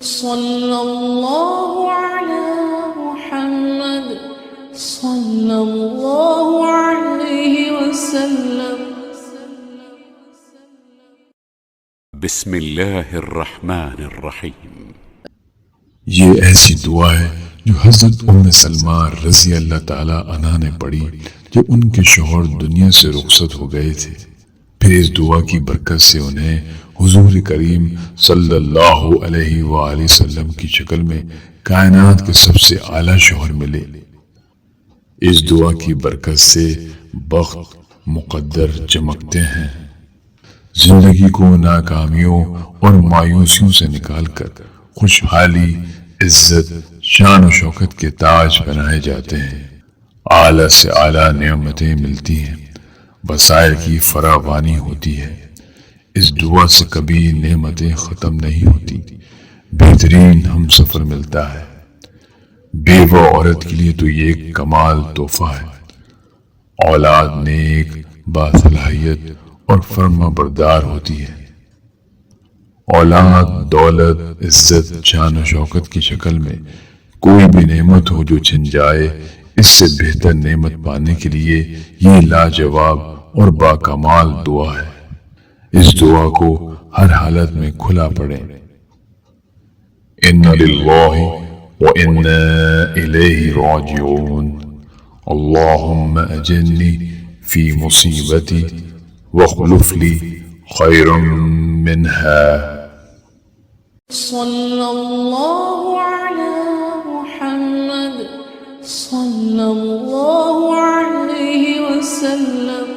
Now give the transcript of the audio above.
صلی اللہ علی محمد صلی اللہ علیہ وسلم۔ بسم اللہ الرحمن الرحیم۔ یہ ایسی دعا ہے جو حضرت ام سلمہ رضی اللہ تعالی عنہ نے پڑھی جب ان کے شوہر دنیا سے رخصت ہو گئے تھے۔ پھر اس دعا کی برکت سے انہیں حضور کریم صلی اللہ علیہ وآلہ وسلم کی شکل میں کائنات کے سب سے اعلیٰ شوہر ملے۔ اس دعا کی برکت سے بخت مقدر چمکتے ہیں۔ زندگی کو ناکامیوں اور مایوسیوں سے نکال کر خوشحالی، عزت، شان و شوکت کے تاج بنائے جاتے ہیں۔ اعلیٰ سے اعلیٰ نعمتیں ملتی ہیں، وسائل کی فراوانی ہوتی ہے۔ اس دعا سے کبھی نعمتیں ختم نہیں ہوتی، بہترین ہم سفر ملتا ہے۔ بیوہ عورت کے لیے تو یہ ایک کمال تحفہ ہے۔ اولاد نیک، باصلاحیت اور فرما بردار ہوتی ہے۔ اولاد، دولت، عزت، شان و شوکت کی شکل میں کوئی بھی نعمت ہو جو چھن جائے، اس سے بہتر نعمت پانے کے لیے یہ لاجواب اور باکمال دعا ہے۔ اس دعا کو ہر حالت میں کھلا پڑھیں۔ اِنَّ لِلَّهِ وَإِنَّا إِلَيْهِ رَاجِعُونَ اللهم أجرني في مصيبتي واخلف لي خيرا منها۔ صلی اللہ علی محمد صلی اللہ علیہ وسلم۔